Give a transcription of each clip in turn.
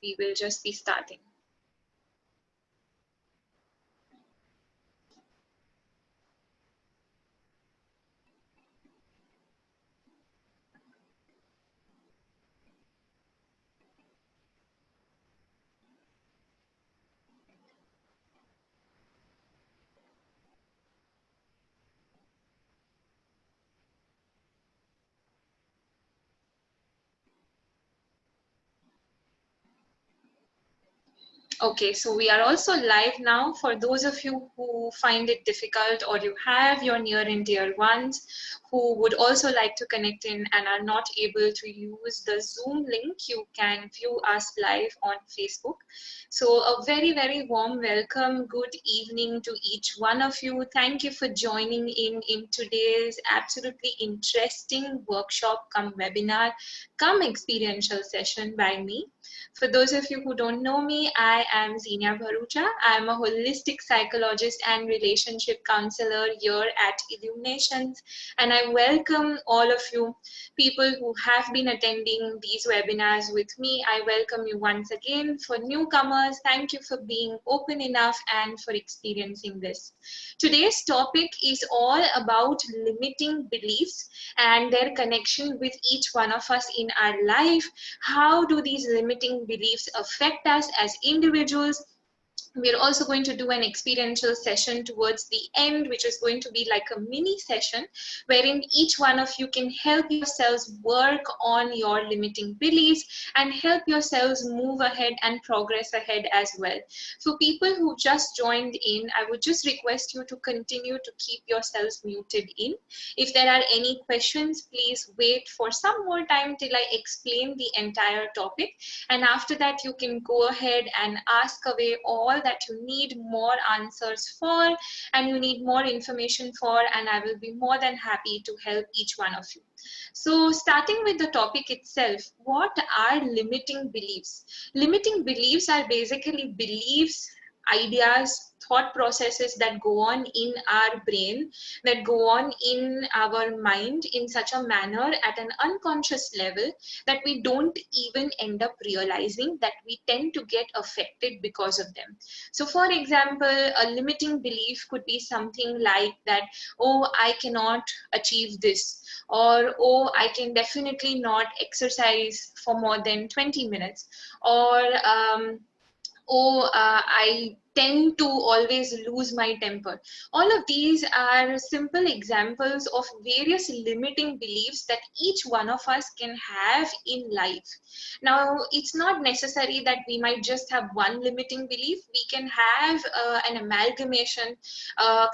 we will just be starting. Okay, so we are also live now. For those of you who find it difficult, or you have your near and dear ones who would also like to connect in and are not able to use the Zoom link, you can view us live on Facebook. So a very, very warm welcome. Good evening to each one of you. Thank you for joining in today's absolutely interesting workshop come webinar come experiential session by me. For those of you who don't know me, I am Zinnia Bharucha. I am a holistic psychologist and relationship counselor here at Illuminations, and I welcome all of you people who have been attending these webinars with me. I welcome you once again. For newcomers, thank you for being open enough and for experiencing this. Today's topic is all about limiting beliefs and their connection with each one of us in our life. How do these limiting beliefs affect us as individuals? We're also going to do an experiential session towards the end, which is going to be like a mini session wherein each one of you can help yourselves work on your limiting beliefs and help yourselves move ahead and progress ahead as well. For people who just joined in, I would just request you to continue to keep yourselves muted in. If there are any questions, please wait for some more time till I explain the entire topic. And after that, you can go ahead and ask away all that you need more answers for and you need more information for, and I will be more than happy to help each one of you. So starting with the topic itself, what are limiting beliefs? Limiting beliefs are basically beliefs, ideas, thought processes that go on in our brain, that go on in our mind in such a manner at an unconscious level that we don't even end up realizing that we tend to get affected because of them. So for example, a limiting belief could be something like that, oh, I cannot achieve this, or oh, I can definitely not exercise for more than 20 minutes, or oh, I tend to always lose my temper. All of these are simple examples of various limiting beliefs that each one of us can have in life. Now, it's not necessary that we might just have one limiting belief. We can have an amalgamation,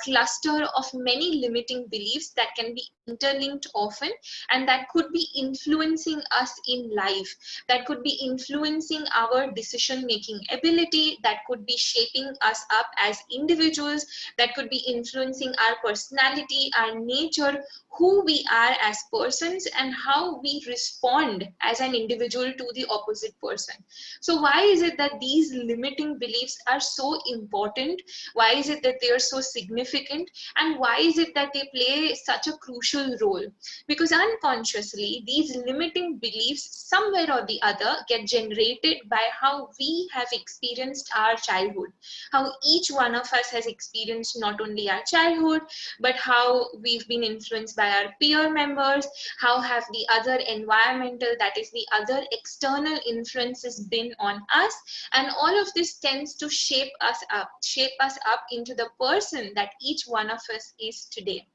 cluster of many limiting beliefs that can be interlinked often, and that could be influencing us in life, that could be influencing our decision making ability, that could be shaping us up as individuals, that could be influencing our personality, our nature, who we are as persons, and how we respond as an individual to the opposite person. So why is it that these limiting beliefs are so important? Why is it that they are so significant? And why is it that they play such a crucial role? Because unconsciously, these limiting beliefs somewhere or the other get generated by how we have experienced our childhood, how each one of us has experienced not only our childhood, but how we've been influenced by our peer members, how have the other environmental, that is the other external influences been on us, and all of this tends to shape us up into the person that each one of us is today.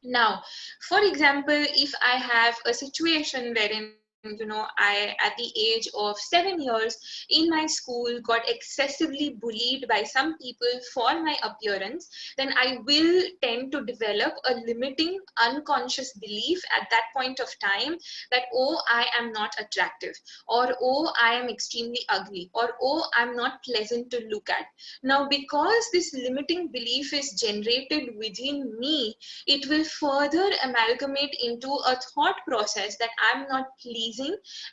Now, for example, if I have a situation wherein I, at the age of 7 years in my school, got excessively bullied by some people for my appearance, then I will tend to develop a limiting unconscious belief at that point of time that, oh, I am not attractive, or oh, I am extremely ugly, or oh, I'm not pleasant to look at. Now, because this limiting belief is generated within me, it will further amalgamate into a thought process that I'm not pleasing,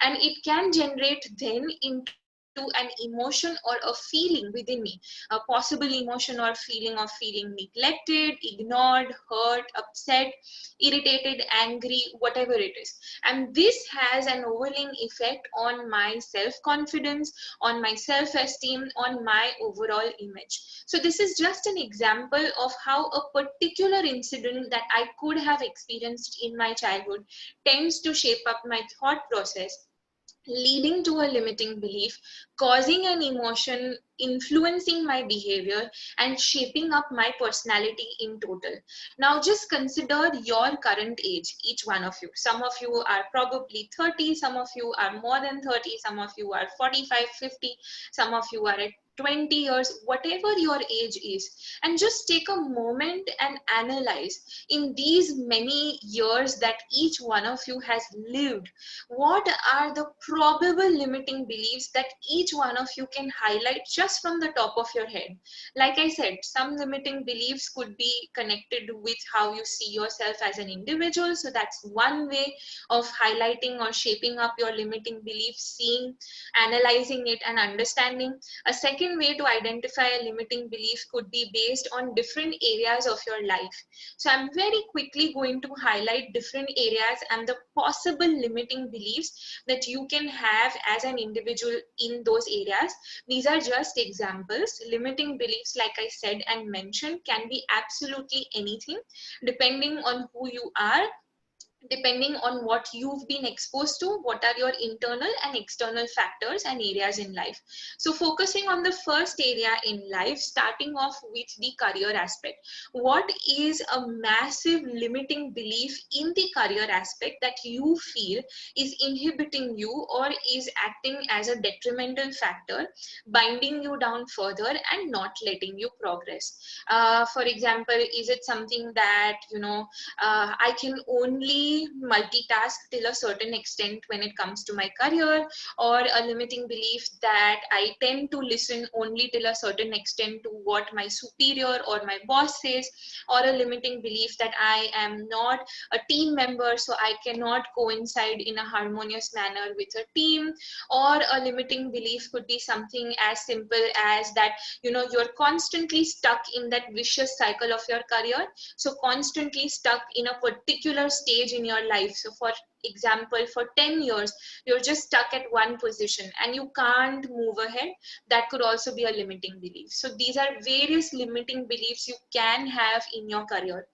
and it can generate then into to an emotion or a feeling within me, a possible emotion or feeling of feeling neglected, ignored, hurt, upset, irritated, angry, whatever it is. And this has an overlaying effect on my self-confidence, on my self-esteem, on my overall image. So this is just an example of how a particular incident that I could have experienced in my childhood tends to shape up my thought process, leading to a limiting belief, causing an emotion, influencing my behavior, and shaping up my personality in total. Now, just consider your current age, each one of you. Some of you are probably 30, some of you are more than 30, some of you are 45, 50, some of you are at 20 years, whatever your age is, and just take a moment and analyze in these many years that each one of you has lived, what are the probable limiting beliefs that each one of you can highlight just from the top of your head? Like I said, some limiting beliefs could be connected with how you see yourself as an individual. So that's one way of highlighting or shaping up your limiting beliefs, seeing, analyzing it, and understanding. A second way to identify a limiting belief could be based on different areas of your life. So I'm very quickly going to highlight different areas and the possible limiting beliefs that you can have as an individual in those areas. These are just examples. Limiting beliefs, like I said and mentioned, can be absolutely anything depending on who you are, depending on what you've been exposed to, what are your internal and external factors and areas in life. So focusing on the first area in life, starting off with the career aspect. What is a massive limiting belief in the career aspect that you feel is inhibiting you or is acting as a detrimental factor, binding you down further and not letting you progress? For example, is it something that, I can only multitask till a certain extent when it comes to my career, or a limiting belief that I tend to listen only till a certain extent to what my superior or my boss says, or a limiting belief that I am not a team member, so I cannot coincide in a harmonious manner with a team, or a limiting belief could be something as simple as that, you're constantly stuck in that vicious cycle of your career. So constantly stuck in a particular stage in your life. So for example, for 10 years, you're just stuck at one position and you can't move ahead. That could also be a limiting belief. So these are various limiting beliefs you can have in your career.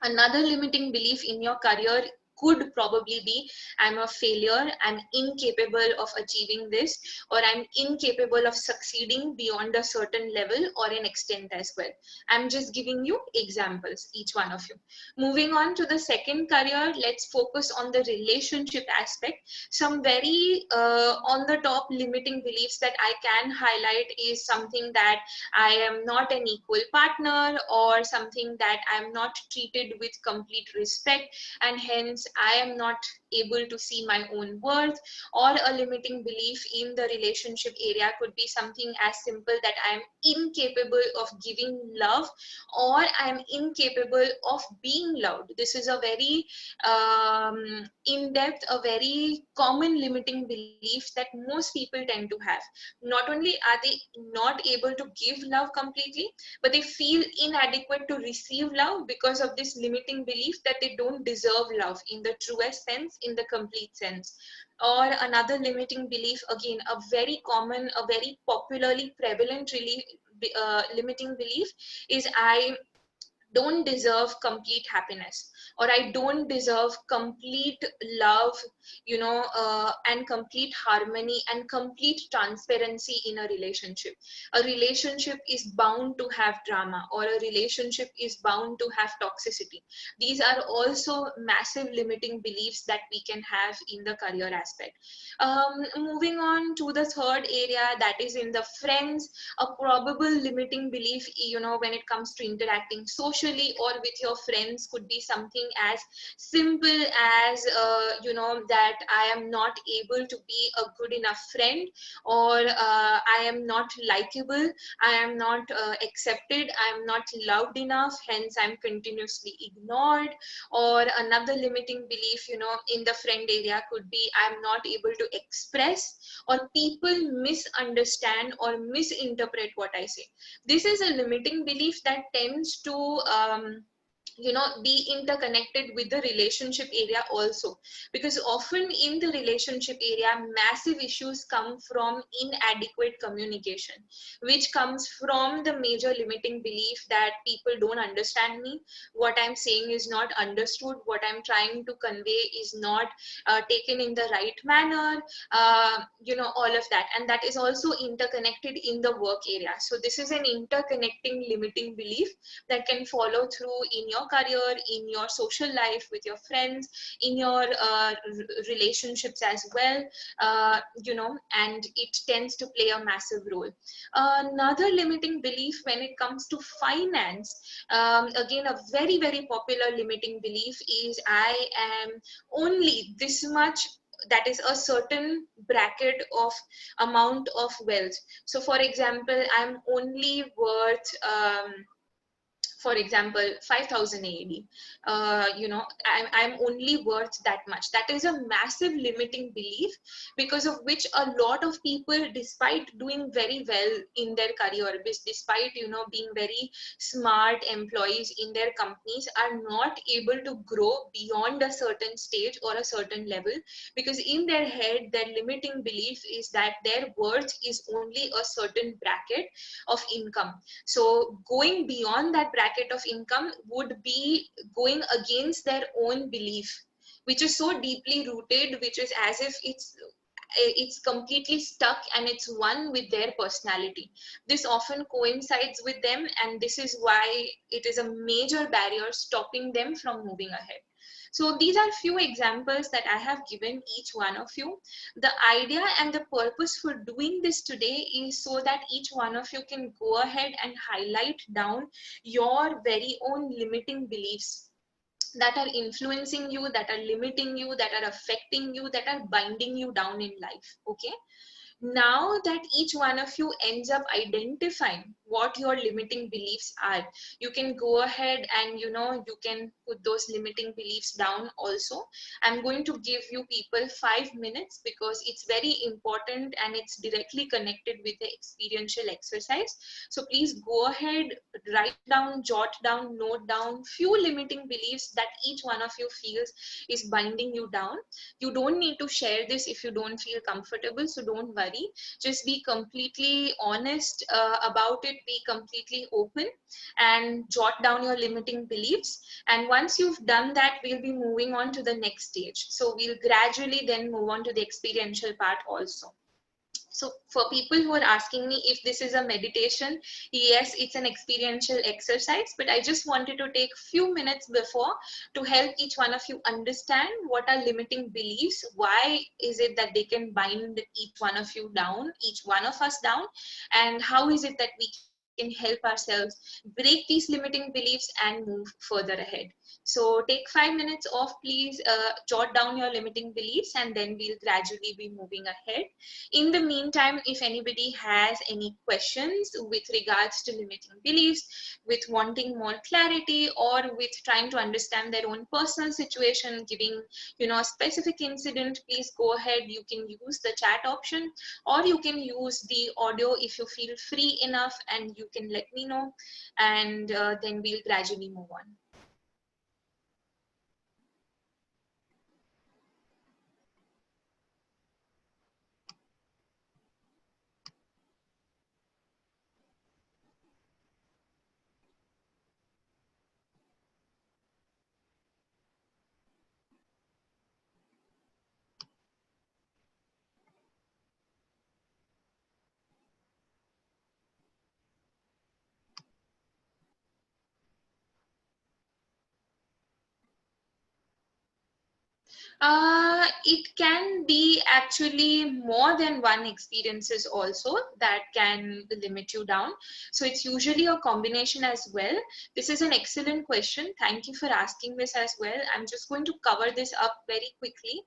Another limiting belief in your career could probably be, I'm a failure, I'm incapable of achieving this, or I'm incapable of succeeding beyond a certain level or an extent as well. I'm just giving you examples, each one of you. Moving on to the second career, let's focus on the relationship aspect. Some very on the top limiting beliefs that I can highlight is something that I am not an equal partner, or something that I'm not treated with complete respect, and hence I am not able to see my own worth. Or a limiting belief in the relationship area could be something as simple that I am incapable of giving love, or I am incapable of being loved. This is a very in-depth, a very common limiting belief that most people tend to have. Not only are they not able to give love completely, but they feel inadequate to receive love because of this limiting belief that they don't deserve love in the truest sense, in the complete sense. Or another limiting belief, again, a very common, a very popularly prevalent limiting belief is, I don't deserve complete happiness, or I don't deserve complete love, and complete harmony and complete transparency in a relationship. A relationship is bound to have drama, or a relationship is bound to have toxicity. These are also massive limiting beliefs that we can have in the career aspect. Moving on to the third area, that is in the friends. A probable limiting belief, when it comes to interacting socially, socially or with your friends could be something as simple as that I am not able to be a good enough friend, or I am not likable, I am not accepted, I am not loved enough, hence I'm continuously ignored. Or another limiting belief, in the friend area could be I'm not able to express, or people misunderstand or misinterpret what I say. This is a limiting belief that tends to be interconnected with the relationship area also, because often in the relationship area massive issues come from inadequate communication, which comes from the major limiting belief that people don't understand me, what I'm saying is not understood, what I'm trying to convey is not taken in the right manner, all of that. And that is also interconnected in the work area. So this is an interconnecting limiting belief that can follow through in your career, in your social life with your friends, in your relationships as well, and it tends to play a massive role. Another limiting belief when it comes to finance, again, a very, very popular limiting belief is I am only this much, that is a certain bracket of amount of wealth. So for example, I'm only worth for example 5000 AED, I'm only worth that much. That is a massive limiting belief, because of which a lot of people, despite doing very well in their career, despite being very smart employees in their companies, are not able to grow beyond a certain stage or a certain level, because in their head their limiting belief is that their worth is only a certain bracket of income. So going beyond that bracket of income would be going against their own belief, which is so deeply rooted, which is as if it's completely stuck and it's one with their personality. This often coincides with them, and this is why it is a major barrier stopping them from moving ahead. So these are few examples that I have given each one of you. The idea and the purpose for doing this today is so that each one of you can go ahead and highlight down your very own limiting beliefs that are influencing you, that are limiting you, that are affecting you, that are binding you down in life. Okay. Now that each one of you ends up identifying what your limiting beliefs are, you can go ahead and you can put those limiting beliefs down also. I'm going to give you people 5 minutes, because it's very important and it's directly connected with the experiential exercise. So please go ahead, write down, jot down, note down few limiting beliefs that each one of you feels is binding you down. You don't need to share this if you don't feel comfortable, so don't worry. Just be completely honest about it, be completely open, and jot down your limiting beliefs. And once you've done that, we'll be moving on to the next stage. So we'll gradually then move on to the experiential part also. So for people who are asking me if this is a meditation, yes, it's an experiential exercise, but I just wanted to take few minutes before to help each one of you understand what are limiting beliefs, why is it that they can bind each one of you down, each one of us down, and how is it that we can help ourselves break these limiting beliefs and move further ahead. So take 5 minutes off, please, jot down your limiting beliefs, and then we'll gradually be moving ahead. In the meantime, if anybody has any questions with regards to limiting beliefs, with wanting more clarity, or with trying to understand their own personal situation, giving a specific incident, please go ahead. You can use the chat option, or you can use the audio if you feel free enough, and you can let me know, and then we'll gradually move on. It can be actually more than one experiences also that can limit you down. So it's usually a combination as well. This is an excellent question. Thank you for asking this as well. I'm just going to cover this up very quickly.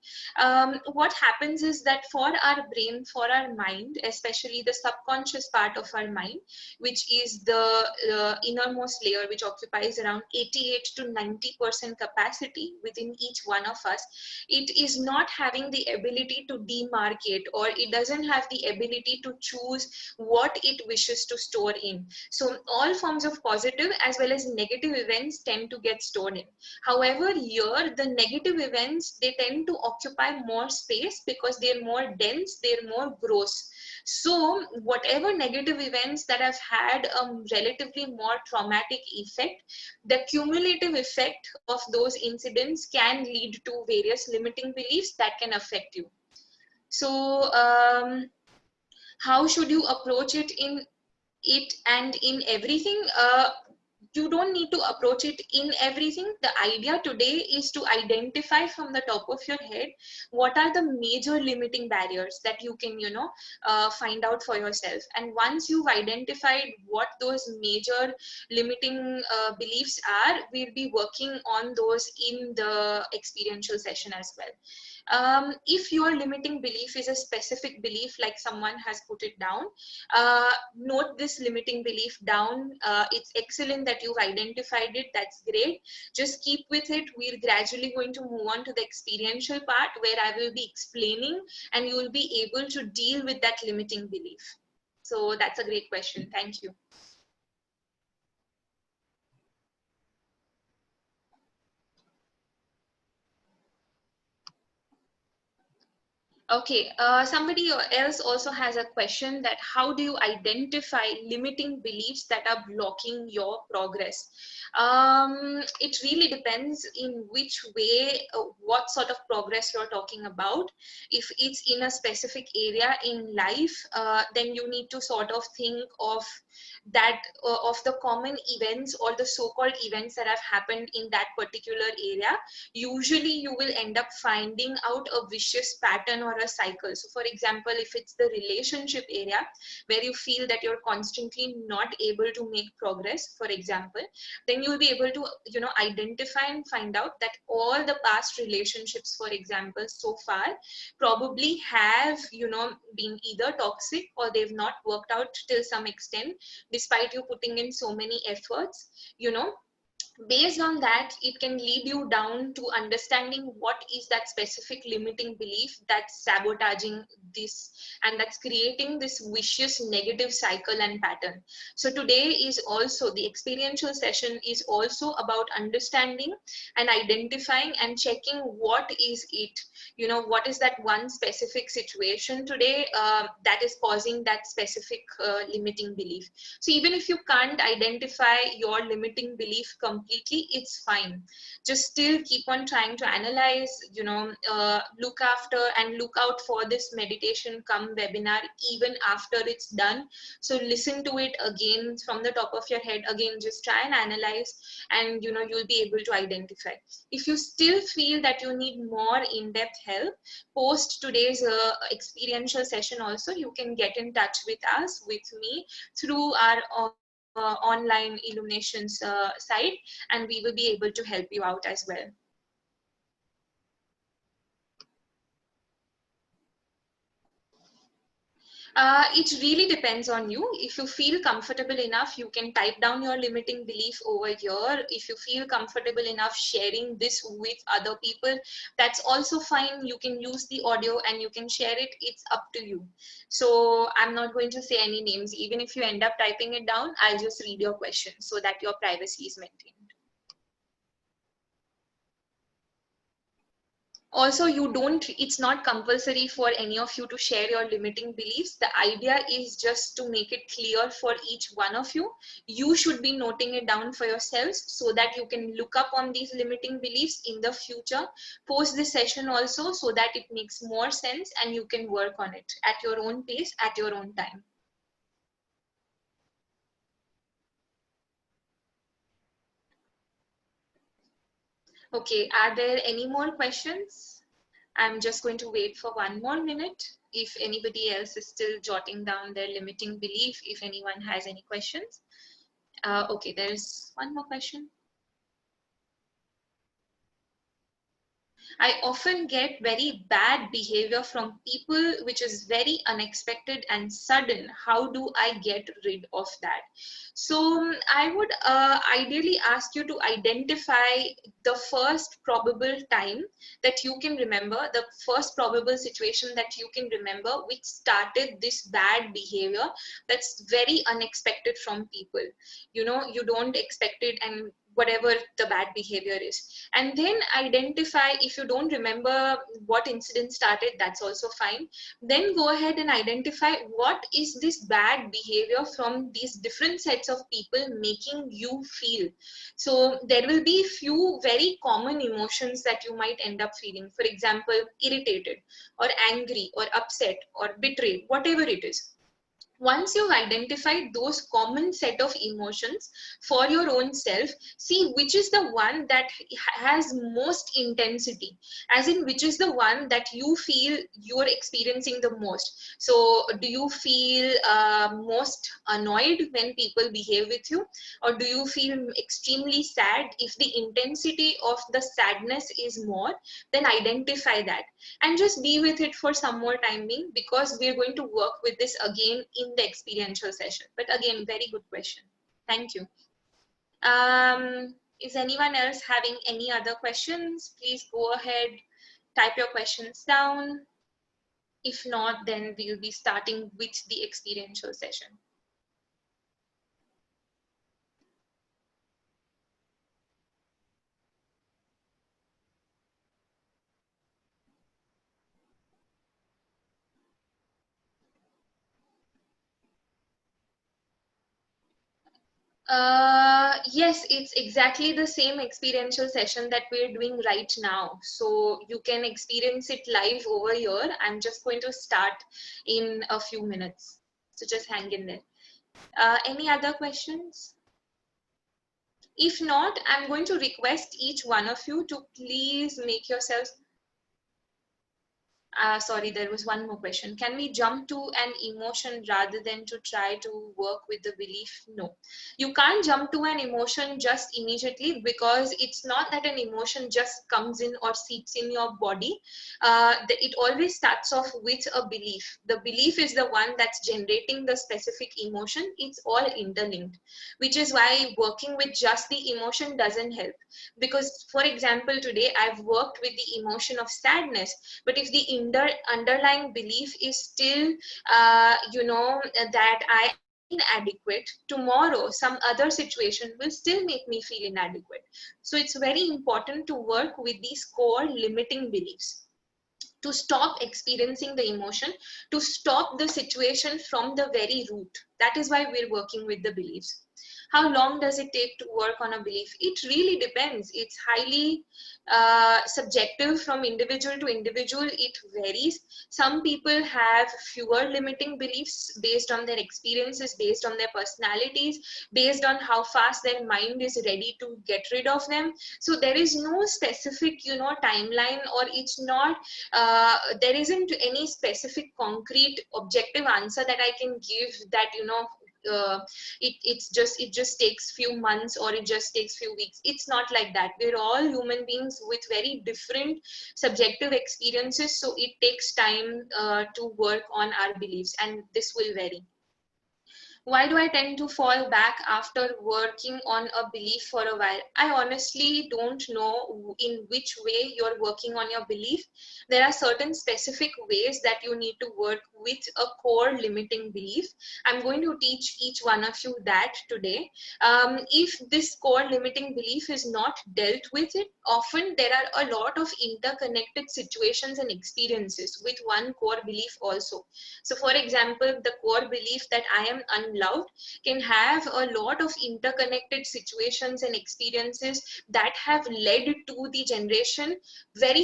What happens is that for our brain, for our mind, especially the subconscious part of our mind, which is the innermost layer, which occupies around 88 to 90% capacity within each one of us, it is not having the ability to demarcate, or it doesn't have the ability to choose what it wishes to store in. So all forms of positive as well as negative events tend to get stored in. However, here the negative events, they tend to occupy more space because they're more dense, they're more gross. So whatever negative events that have had a relatively more traumatic effect, the cumulative effect of those incidents can lead to various limiting beliefs that can affect you. So how should you approach it in it and in everything? You don't need to approach it in everything. The idea today is to identify from the top of your head what are the major limiting barriers that you can, find out for yourself. And once you've identified what those major limiting beliefs are, we'll be working on those in the experiential session as well. If your limiting belief is a specific belief, like someone has put it down, note this limiting belief down. It's excellent that you've identified it. That's great. Just keep with it. We're gradually going to move on to the experiential part where I will be explaining and you will be able to deal with that limiting belief. So that's a great question. Thank you. Okay, somebody else also has a question that how do you identify limiting beliefs that are blocking your progress? It really depends in which way, what sort of progress you're talking about. If it's in a specific area in life, then you need to sort of think of that, of the common events or the so-called events that have happened in that particular area. Usually you will end up finding out a vicious pattern or a cycle. So for example, if it's the relationship area where you feel that you're constantly not able to make progress, for example, then you'll be able to, identify and find out that all the past relationships, for example, so far probably have, been either toxic or they've not worked out till some extent despite you putting in so many efforts. Based on that, it can lead you down to understanding what is that specific limiting belief that's sabotaging this and that's creating this vicious negative cycle and pattern. So today is also, the experiential session is also about understanding and identifying and checking what is it, what is that one specific situation today that is causing that specific limiting belief. So even if you can't identify your limiting belief completely, it's fine. Just still keep on trying to analyze, look after and look out for this meditation come webinar even after it's done. So listen to it again from the top of your head again, just try and analyze, and you'll be able to identify. If you still feel that you need more in-depth help post today's experiential session also, you can get in touch with us, with me, through our online Illuminations site, and we will be able to help you out as well. It really depends on you. If you feel comfortable enough, you can type down your limiting belief over here. If you feel comfortable enough sharing this with other people, that's also fine. You can use the audio and you can share it. It's up to you. So I'm not going to say any names. Even if you end up typing it down, I'll just read your question so that your privacy is maintained. Also, it's not compulsory for any of you to share your limiting beliefs. The idea is just to make it clear for each one of you. You should be noting it down for yourselves so that you can look up on these limiting beliefs in the future, post this session also, so that it makes more sense and you can work on it at your own pace, at your own time. Okay, are there any more questions? I'm just going to wait for 1 more minute. If anybody else is still jotting down their limiting belief, if anyone has any questions. Okay, there's one more question. I often get very bad behavior from people, which is very unexpected and sudden. How do I get rid of that? So I would ideally ask you to identify the first probable time that you can remember, the first probable situation that you can remember which started this bad behavior that's very unexpected from people. You know, you don't expect it, and whatever the bad behavior is, and then identify. If you don't remember what incident started, that's also fine. Then go ahead and identify what is this bad behavior from these different sets of people making you feel. So there will be few very common emotions that you might end up feeling. For example, irritated or angry or upset or betrayed, whatever it is. Once you've identified those common set of emotions for your own self, see which is the one that has most intensity, as in which is the one that you feel you're experiencing the most. So do you feel most annoyed when people behave with you, or do you feel extremely sad? If the intensity of the sadness is more, then identify that and just be with it for some more time being, because we're going to work with this again in the experiential session. But again, very good question. Thank you. Is anyone else having any other questions? Please go ahead, type your questions down. If not, then we'll be starting with the experiential session. Yes, it's exactly the same experiential session that we're doing right now. So you can experience it live over here. I'm just going to start in a few minutes. So just hang in there. Any other questions? If not, I'm going to request each one of you to please make yourselves. Sorry, there was one more question. Can we jump to an emotion rather than to try to work with the belief? No, you can't jump to an emotion just immediately, because it's not that an emotion just comes in or seeps in your body. It always starts off with a belief. The belief is the one that's generating the specific emotion. It's all interlinked, which is why working with just the emotion doesn't help. Because, for example, today I've worked with the emotion of sadness, but if the underlying belief is still that I am inadequate, tomorrow some other situation will still make me feel inadequate. So it's very important to work with these core limiting beliefs, to stop experiencing the emotion, to stop the situation from the very root. That is why we're working with the beliefs. How long does it take to work on a belief? It really depends. It's highly subjective from individual to individual. It varies. Some people have fewer limiting beliefs based on their experiences, based on their personalities, based on how fast their mind is ready to get rid of them. So there is no specific, timeline, or it's not, there isn't any specific concrete objective answer that I can give that, it just takes few months or it just takes few weeks. It's not like that. We're all human beings with very different subjective experiences, so it takes time to work on our beliefs, and this will vary. Why do I tend to fall back after working on a belief for a while? I honestly don't know in which way you're working on your belief. There are certain specific ways that you need to work with a core limiting belief. I'm going to teach each one of you that today. If this core limiting belief is not dealt with it, often there are a lot of interconnected situations and experiences with one core belief also. So for example, the core belief that I am unloved unloved can have a lot of interconnected situations and experiences that have led to the very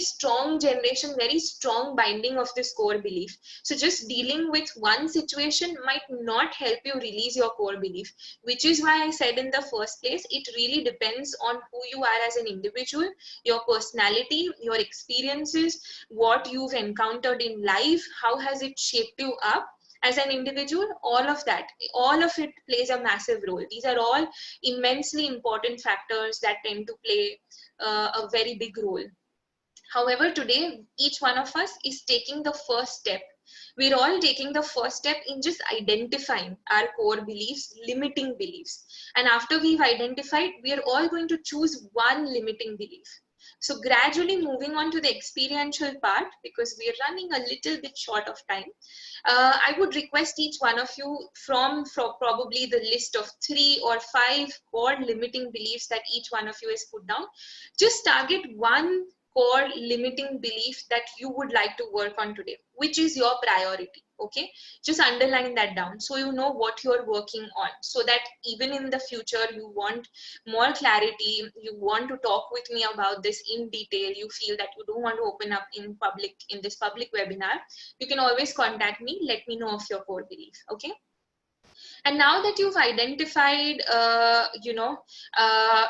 strong binding of this core belief. So just dealing with one situation might not help you release your core belief, which is why I said in the first place, it really depends on who you are as an individual, your personality, your experiences, what you've encountered in life, how has it shaped you up as an individual. All of that, all of it plays a massive role. These are all immensely important factors that tend to play a very big role. However, today, each one of us is taking the first step. We're all taking the first step in just identifying our core beliefs, limiting beliefs. And after we've identified, we are all going to choose one limiting belief. So gradually moving on to the experiential part, because we are running a little bit short of time, I would request each one of you from probably the list of 3 or 5 core limiting beliefs that each one of you has put down, just target one core limiting belief that you would like to work on today, which is your priority. Okay, just underline that down so you know what you're working on, so that even in the future you want more clarity, you want to talk with me about this in detail, you feel that you don't want to open up in public in this public webinar, you can always contact me, let me know of your core belief. Okay, and now that you've identified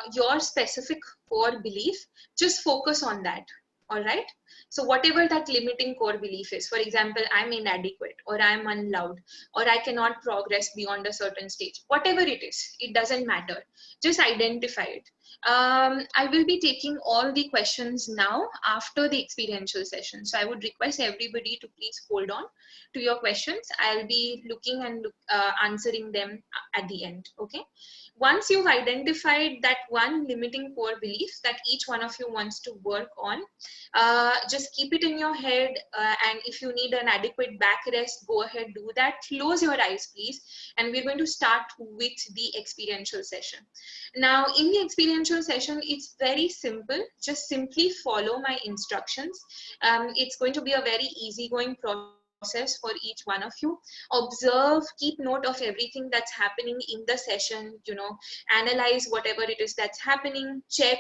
your specific core belief, just focus on that. All right, so whatever that limiting core belief is, for example, I'm inadequate, or I'm unloved, or I cannot progress beyond a certain stage, whatever it is, it doesn't matter, just identify it. I will be taking all the questions now after the experiential session, so I would request everybody to please hold on to your questions. I'll be looking and answering them at the end. Okay, once you've identified that one limiting core belief that each one of you wants to work on, just keep it in your head, and if you need an adequate back rest, go ahead, do that. Close your eyes please, and we're going to start with the experiential session. Now in the experiential session, it's very simple, just simply follow my instructions. It's going to be a very easygoing process for each one of you. Observe, keep note of everything that's happening in the session, analyze whatever it is that's happening, check,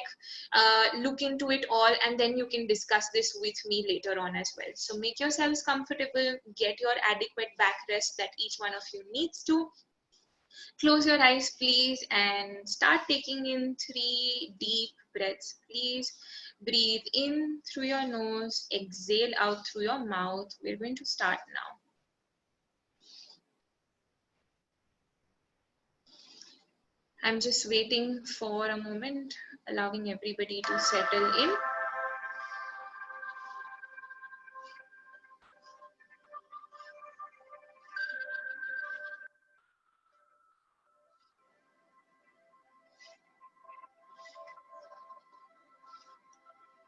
look into it all, and then you can discuss this with me later on as well. So make yourselves comfortable, get your adequate back rest that each one of you needs to. Close your eyes please, and start taking in 3 deep breaths. Please breathe in through your nose, exhale out through your mouth. We're going to start now. I'm just waiting for a moment, allowing everybody to settle in.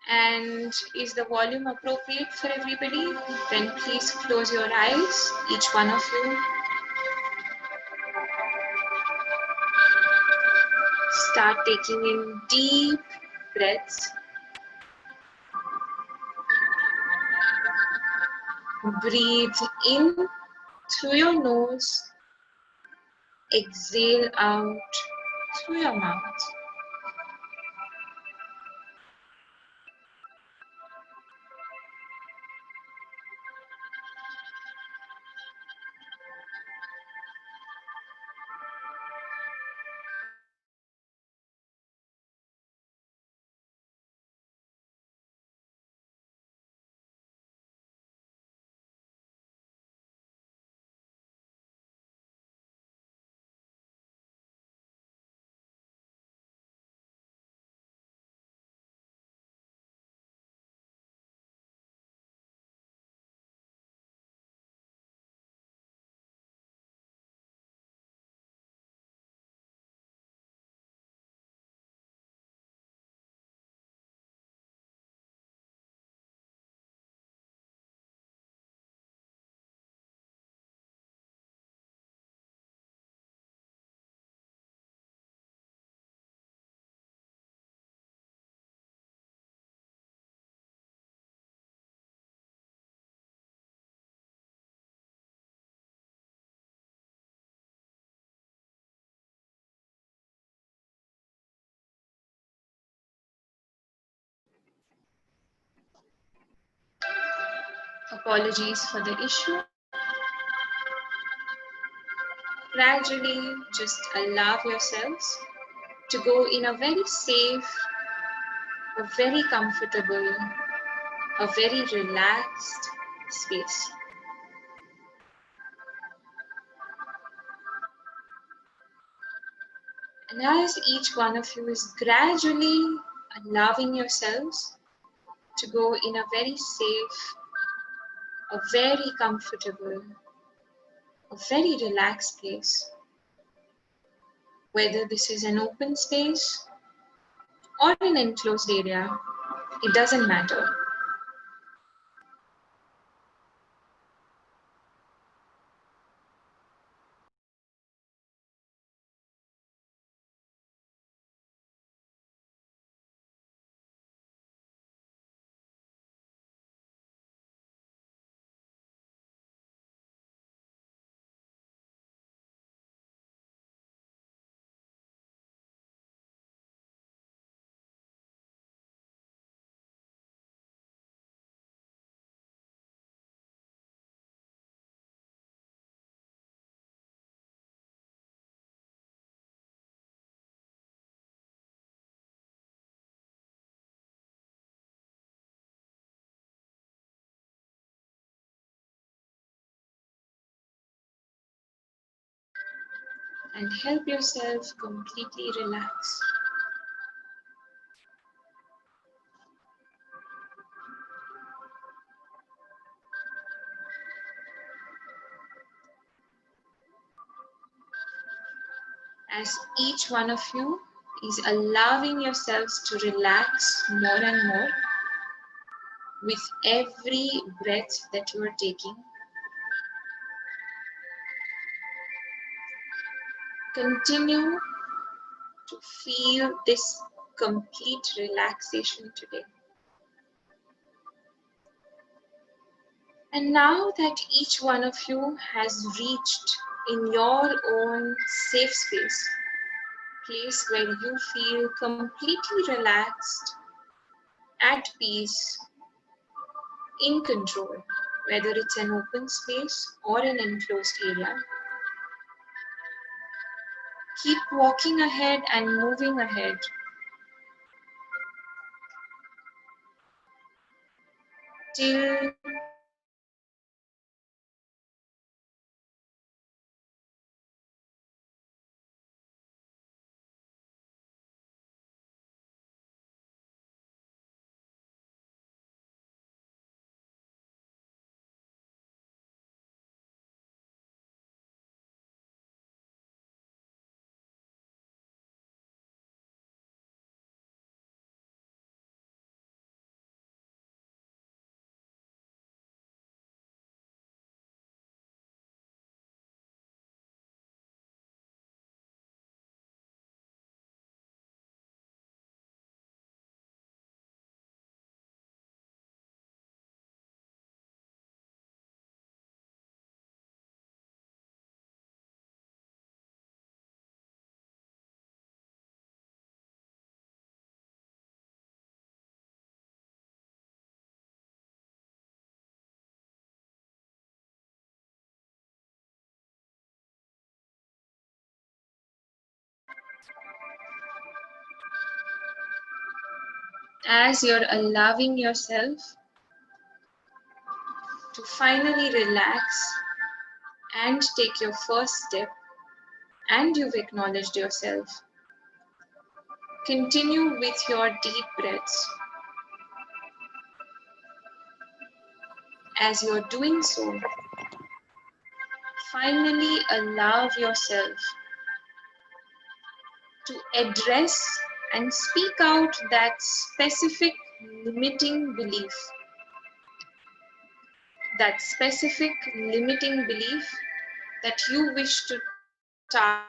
And is the volume appropriate for everybody? Then please close your eyes, each one of you. Start taking in deep breaths. Breathe in through your nose, exhale out through your mouth. Apologies for the issue. Gradually, just allow yourselves to go in a very safe, a very comfortable, a very relaxed space. And as each one of you is gradually allowing yourselves to go in a very safe, a very comfortable, a very relaxed place, whether this is an open space or an enclosed area, it doesn't matter. And help yourself completely relax. As each one of you is allowing yourselves to relax more and more with every breath that you are taking, continue to feel this complete relaxation today. And now that each one of you has reached in your own safe space, place where you feel completely relaxed, at peace, in control, whether it's an open space or an enclosed area, keep walking ahead and moving ahead till as you're allowing yourself to finally relax and take your first step, and you've acknowledged yourself, continue with your deep breaths. As you're doing so, finally allow yourself to address and speak out that specific limiting belief, that specific limiting belief that you wish to target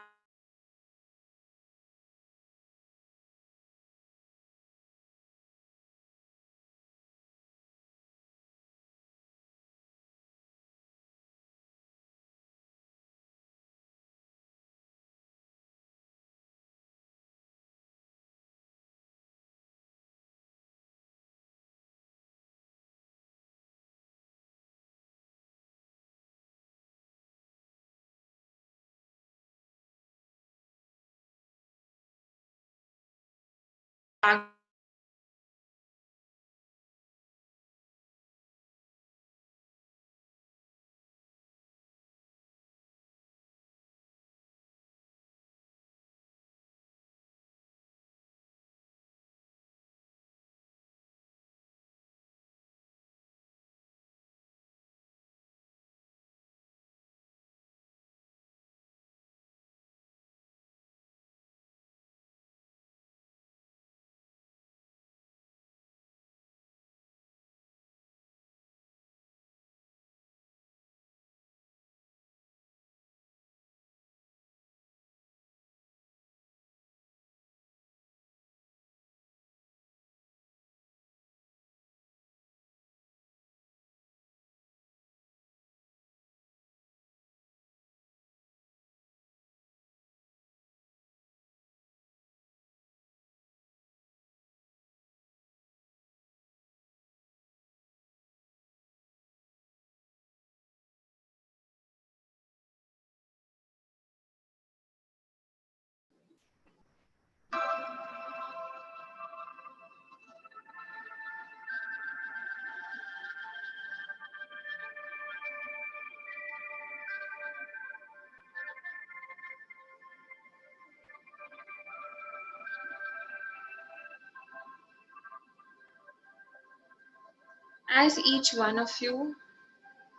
As each one of you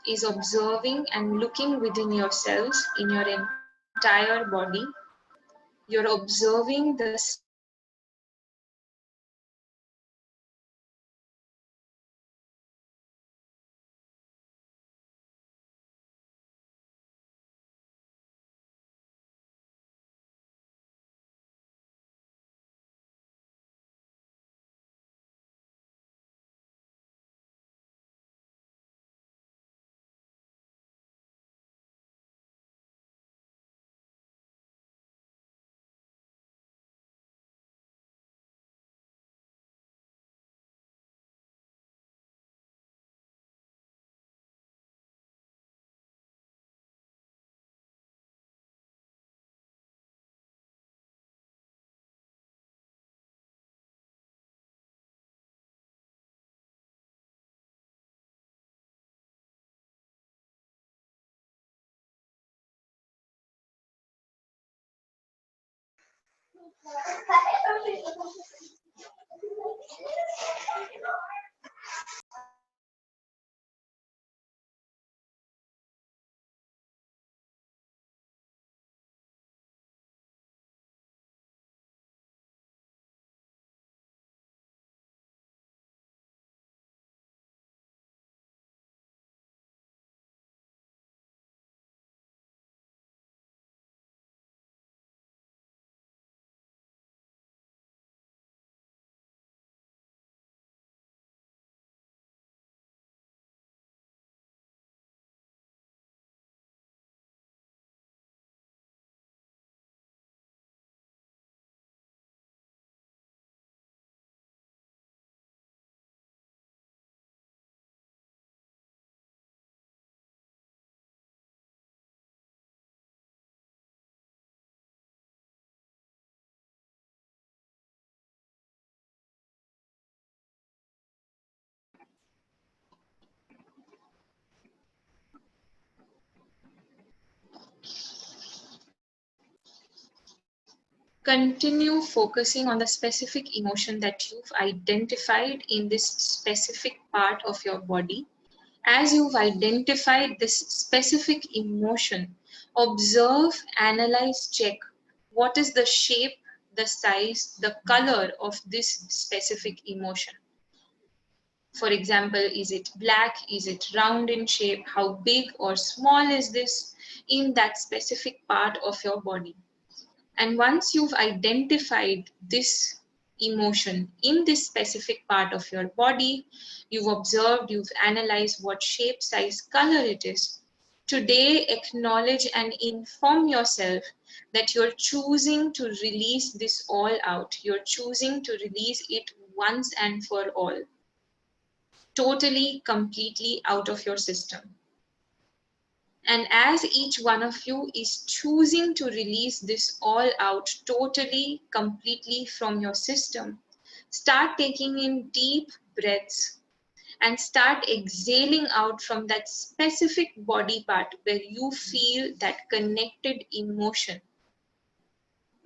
is observing and looking within yourselves in your entire body, you're observing the specific emotion that you've identified in this specific part of your body. Continue focusing on the specific emotion that you've identified in this specific part of your body. As you've identified this specific emotion, observe, analyze, check what is the shape, the size, the color of this specific emotion. For example, is it black? Is it round in shape? How big or small is this in that specific part of your body? And once you've identified this emotion in this specific part of your body, you've observed, you've analyzed what shape, size, color it is. Today, acknowledge and inform yourself that you're choosing to release this all out. You're choosing to release it once and for all, totally, completely out of your system. And as each one of you is choosing to release this all out totally, completely from your system, Start taking in deep breaths and start exhaling out from that specific body part where you feel that connected emotion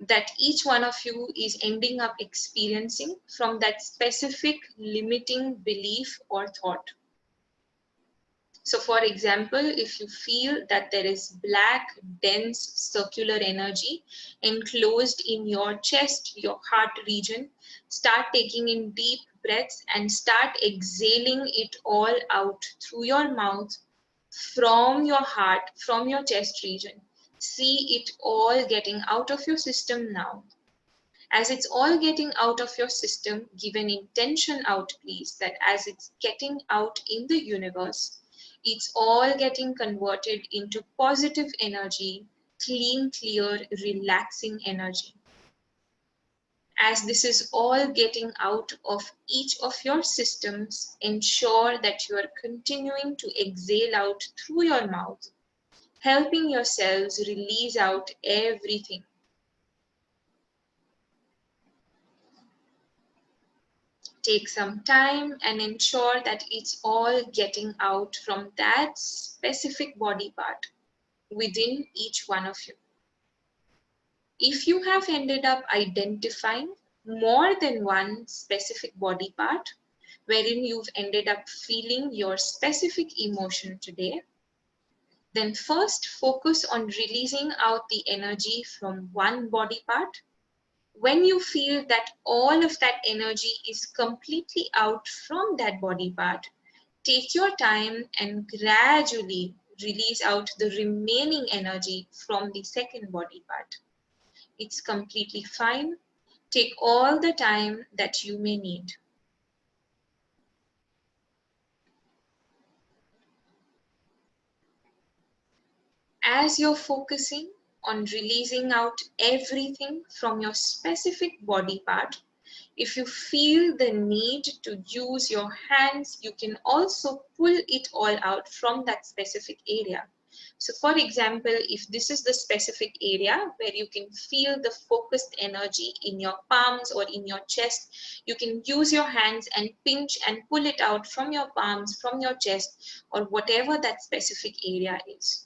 that each one of you is ending up experiencing from that specific limiting belief or thought. So, for example, if you feel that there is black, dense circular energy enclosed in your chest, your heart region, start taking in deep breaths and start exhaling it all out through your mouth, from your heart, from your chest region. See it all getting out of your system now. As it's all getting out of your system, give an intention out, please, that as it's getting out in the universe, it's all getting converted into positive energy, clean, clear, relaxing energy. As this is all getting out of each of your systems, ensure that you are continuing to exhale out through your mouth, helping yourselves release out everything. Take some time and ensure that it's all getting out from that specific body part within each one of you. If you have ended up identifying more than one specific body part wherein you've ended up feeling your specific emotion today, then first focus on releasing out the energy from one body part. When you feel that all of that energy is completely out from that body part, take your time and gradually release out the remaining energy from the second body part. It's completely fine. Take all the time that you may need. As you're focusing on releasing out everything from your specific body part, if you feel the need to use your hands, you can also pull it all out from that specific area. So, for example, if this is the specific area where you can feel the focused energy in your palms or in your chest, you can use your hands and pinch and pull it out from your palms, from your chest, or whatever that specific area is.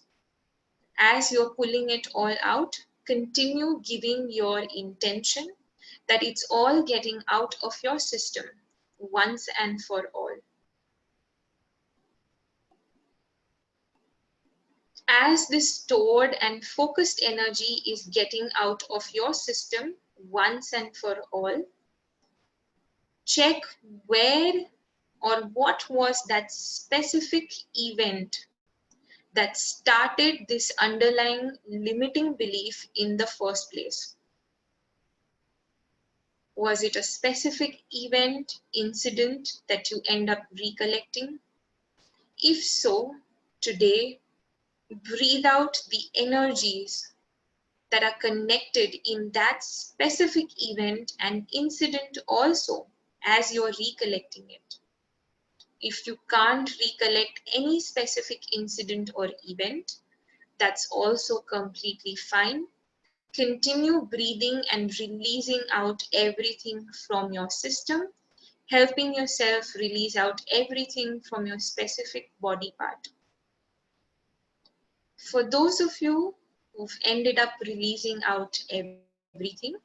As you're pulling it all out, continue giving your intention that it's all getting out of your system once and for all. As this stored and focused energy is getting out of your system once and for all, check where or what was that specific event that started this underlying limiting belief in the first place. Was it a specific event, incident that you end up recollecting? If so, today, breathe out the energies that are connected in that specific event and incident also as you're recollecting it. If you can't recollect any specific incident or event, that's also completely fine. Continue breathing and releasing out everything from your system, helping yourself release out everything from your specific body part. For those of you who've ended up releasing out everything,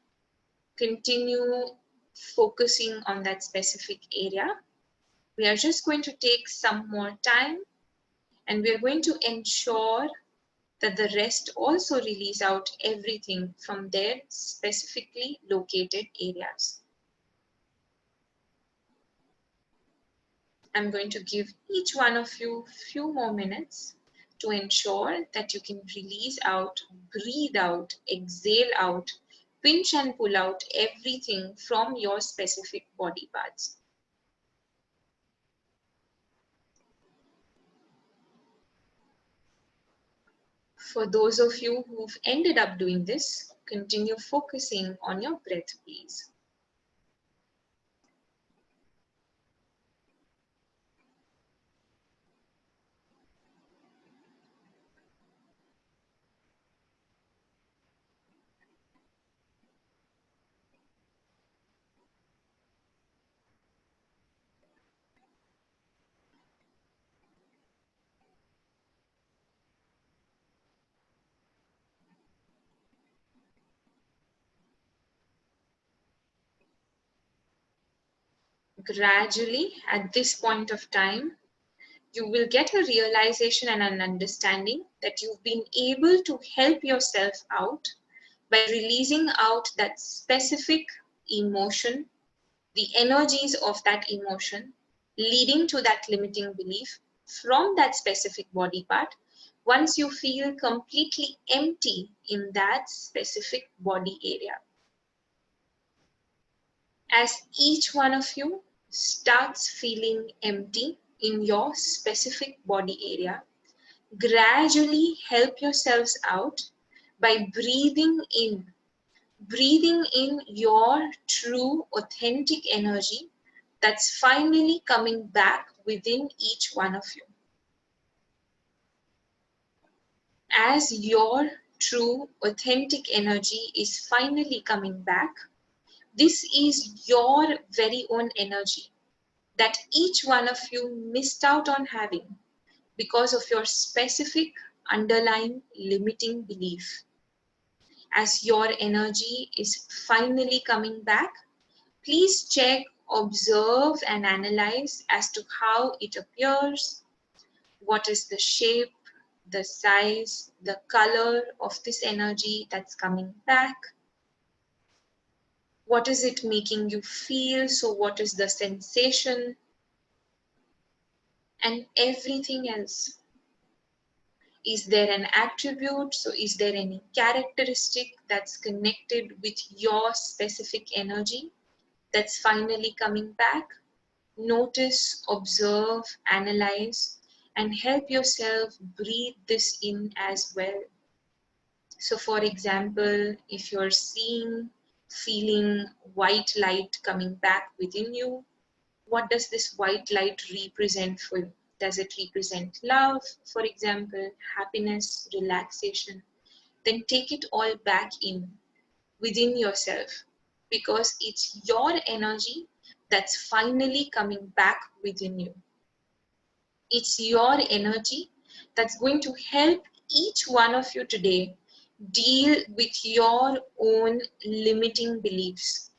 continue focusing on that specific area. We are just going to take some more time and we are going to ensure that the rest also release out everything from their specifically located areas. I'm going to give each one of you a few more minutes to ensure that you can release out, breathe out, exhale out, pinch and pull out everything from your specific body parts. For those of you who've ended up doing this, continue focusing on your breath, please. Gradually, at this point of time, you will get a realization and an understanding that you've been able to help yourself out by releasing out that specific emotion, the energies of that emotion, leading to that limiting belief from that specific body part. Once you feel completely empty in that specific body area, as each one of you starts feeling empty in your specific body area, gradually help yourselves out by breathing in your true, authentic energy that's finally coming back within each one of you. As your true, authentic energy is finally coming back, this is your very own energy that each one of you missed out on having because of your specific underlying limiting belief. As your energy is finally coming back, please check, observe, and analyze as to how it appears, what is the shape, the size, the color of this energy that's coming back. What is it making you feel? So, what is the sensation? And everything else. Is there an attribute? So, is there any characteristic that's connected with your specific energy that's finally coming back? Notice, observe, analyze, and help yourself breathe this in as well. So, for example, if you're feeling white light coming back within you, what does this white light represent for you? Does it represent love, for example, happiness, relaxation? Then take it all back in within yourself, because it's your energy that's finally coming back within you. It's your energy that's going to help each one of you today deal with your own limiting beliefs.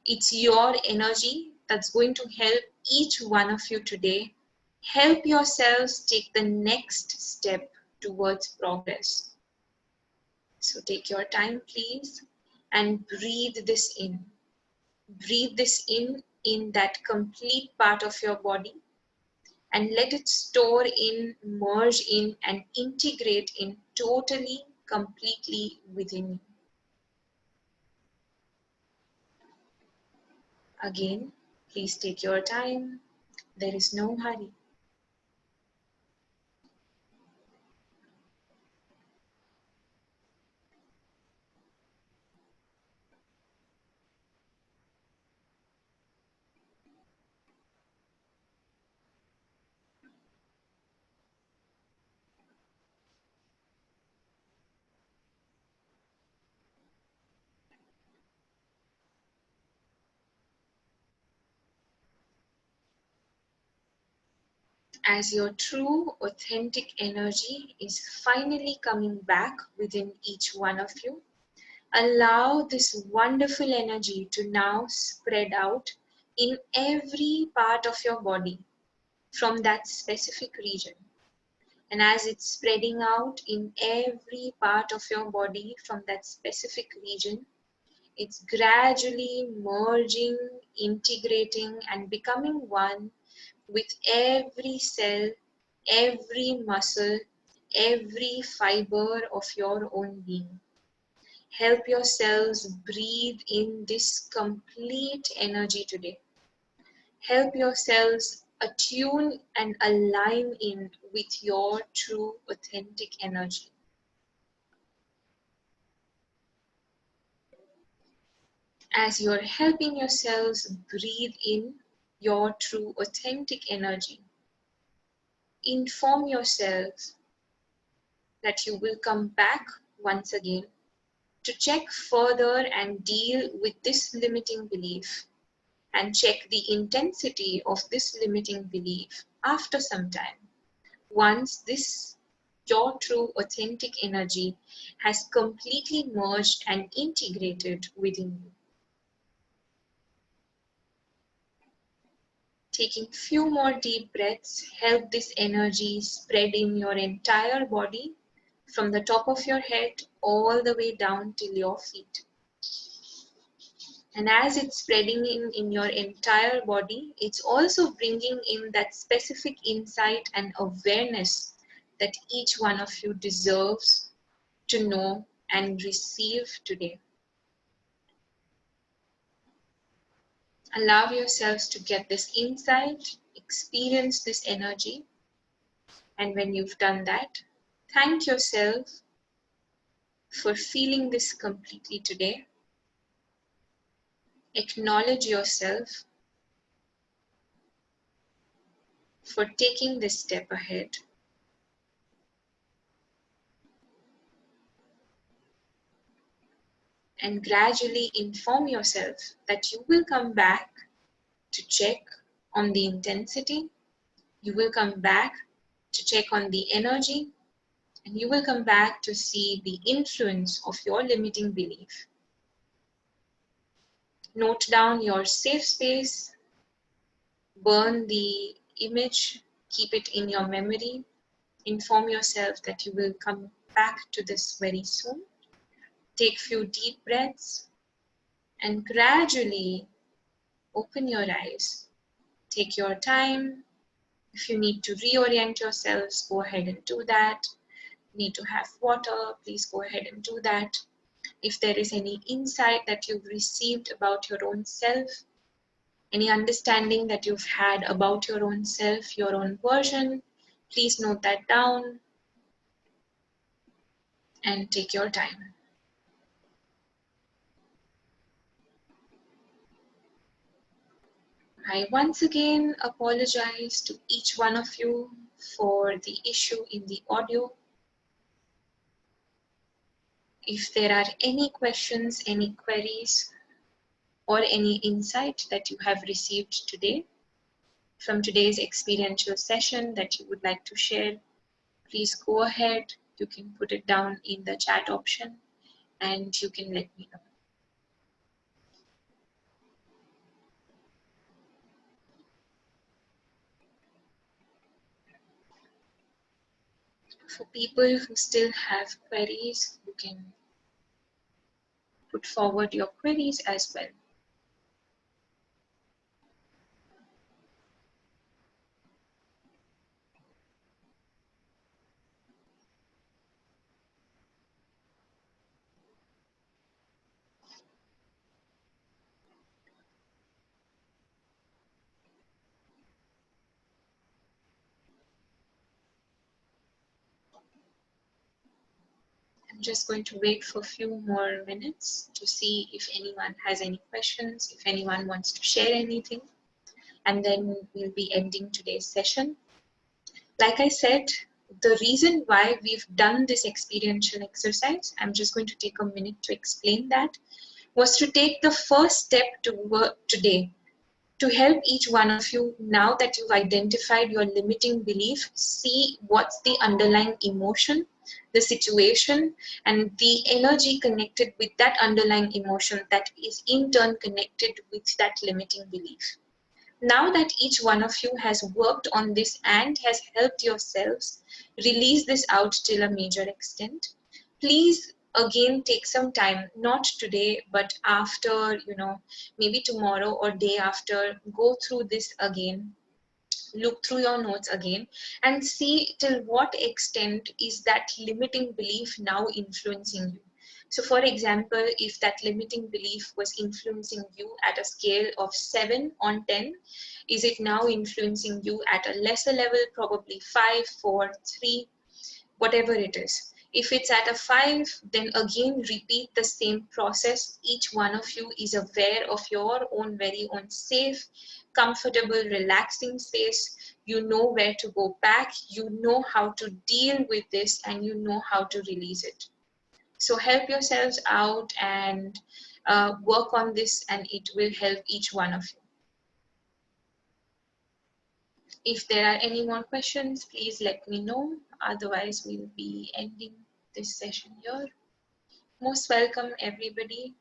It's your energy that's going to help each one of you today help yourselves take the next step towards progress. So take your time, please, and breathe this in. Breathe this in that complete part of your body, and let it store in, merge in, and integrate in totally, completely within you. Again, please take your time. There is no hurry. As your true, authentic energy is finally coming back within each one of you, allow this wonderful energy to now spread out in every part of your body from that specific region. And as it's spreading out in every part of your body from that specific region, it's gradually merging, integrating, and becoming one with every cell, every muscle, every fiber of your own being. Help yourselves breathe in this complete energy today. Help yourselves attune and align in with your true authentic energy. As you're helping yourselves breathe in your true authentic energy, inform yourselves that you will come back once again to check further and deal with this limiting belief, and check the intensity of this limiting belief after some time, once this your true authentic energy has completely merged and integrated within you. Taking few more deep breaths, help this energy spread in your entire body from the top of your head all the way down till your feet. And as it's spreading in your entire body, it's also bringing in that specific insight and awareness that each one of you deserves to know and receive today. Allow yourselves to get this insight, experience this energy, and when you've done that, thank yourself for feeling this completely today. Acknowledge yourself for taking this step ahead. And gradually inform yourself that you will come back to check on the intensity, you will come back to check on the energy, and you will come back to see the influence of your limiting belief. Note down your safe space, burn the image, keep it in your memory, inform yourself that you will come back to this very soon. Take few deep breaths and gradually open your eyes. Take your time. If you need to reorient yourselves, go ahead and do that. Need to have water, please go ahead and do that. If there is any insight that you've received about your own self, any understanding that you've had about your own self, your own version, please note that down and take your time. I once again apologize to each one of you for the issue in the audio. If there are any questions, any queries, or any insight that you have received today from today's experiential session that you would like to share, please go ahead. You can put it down in the chat option and you can let me know. For people who still have queries, you can put forward your queries as well. I'm just going to wait for a few more minutes to see if anyone has any questions, if anyone wants to share anything, and then we'll be ending today's session. Like I said, the reason why we've done this experiential exercise, I'm just going to take a minute to explain that, was to take the first step to work today to help each one of you, now that you've identified your limiting belief, see what's the underlying emotion, the situation, and the energy connected with that underlying emotion that is in turn connected with that limiting belief. Now that each one of you has worked on this and has helped yourselves release this out till a major extent, please again take some time, not today, but after, maybe tomorrow or day after, go through this again, look through your notes again and see till what extent is that limiting belief now influencing you. So for example, if that limiting belief was influencing you at a scale of 7 on 10, is it now influencing you at a lesser level, probably 5, 4, 3, whatever it is. If it's at a 5, then again repeat the same process. Each one of you is aware of your own very own safe, comfortable, relaxing space. You know where to go back, you know how to deal with this, and you know how to release it. So help yourselves out and work on this, and it will help each one of you. If there are any more questions, please let me know. Otherwise, we'll be ending this session here. Most welcome, everybody.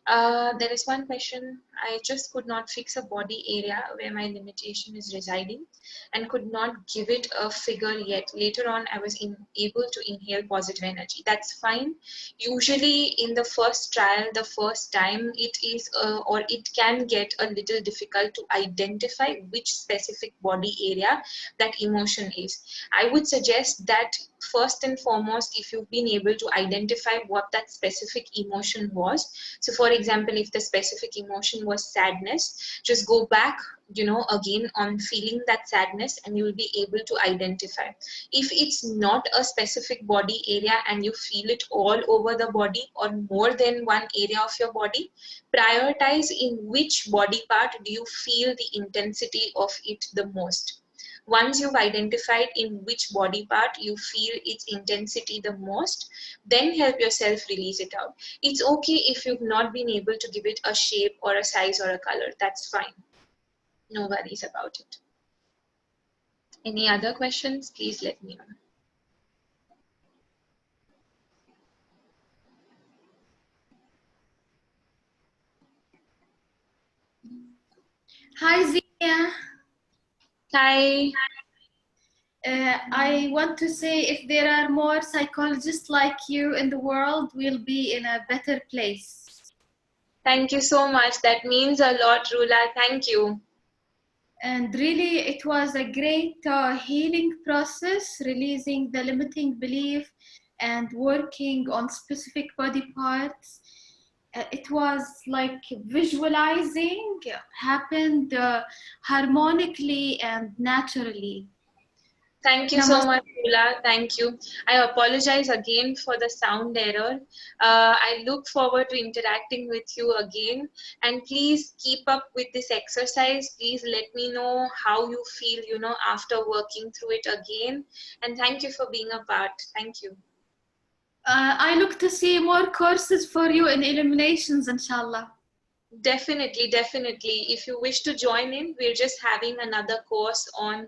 There is one question. I just could not fix a body area where my limitation is residing and could not give it a figure yet. Later on, I was able to inhale positive energy. That's fine. Usually, in the first trial, the first time, it is or it can get a little difficult to identify which specific body area that emotion is. I would suggest that first and foremost, if you've been able to identify what that specific emotion was, so for example, if the specific emotion was sadness, just go back, again on feeling that sadness, and you'll be able to identify. If it's not a specific body area and you feel it all over the body or more than one area of your body, prioritize in which body part do you feel the intensity of it the most. Once you've identified in which body part you feel its intensity the most, then help yourself release it out. It's okay if you've not been able to give it a shape or a size or a color. That's fine. No worries about it. Any other questions? Please let me know. Hi, Zinnia. Hi. I want to say if there are more psychologists like you in the world, we'll be in a better place. Thank you so much. That means a lot, Rula. Thank you. And really, it was a great healing process, releasing the limiting belief and working on specific body parts. It was like visualizing happened harmonically and naturally. Thank you so Namaste. much, Rula. Thank you. I apologize again for the sound error. I look forward to interacting with you again. And please keep up with this exercise. Please let me know how you feel, after working through it again. And thank you for being a part. Thank you. I look to see more courses for you in Illuminations, inshallah. Definitely, definitely. If you wish to join in, we're just having another course on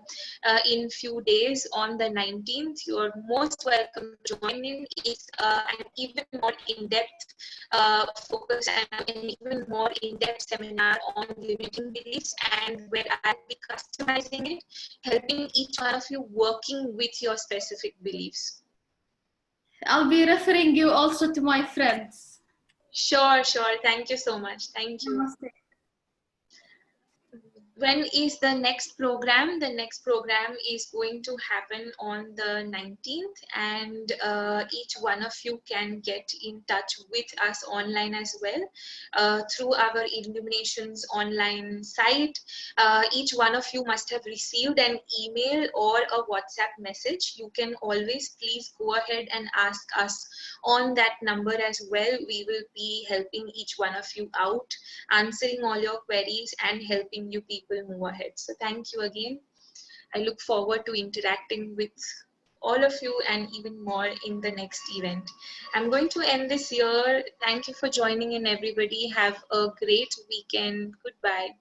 in few days on the 19th. You're most welcome to join in. It's an even more in-depth focus and an even more in-depth seminar on limiting beliefs, and where I'll be customizing it, helping each one of you working with your specific beliefs. I'll be referring you also to my friends. Sure, sure. Thank you so much. Thank you. Namaste. When is the next program? The next program is going to happen on the 19th, and each one of you can get in touch with us online as well through our Illuminations online site. Each one of you must have received an email or a WhatsApp message. You can always please go ahead and ask us on that number as well. We will be helping each one of you out, answering all your queries and helping you people move ahead. So thank you again. I look forward to interacting with all of you and even more in the next event. I'm going to end this here. Thank you for joining in, everybody. Have a great weekend. Goodbye.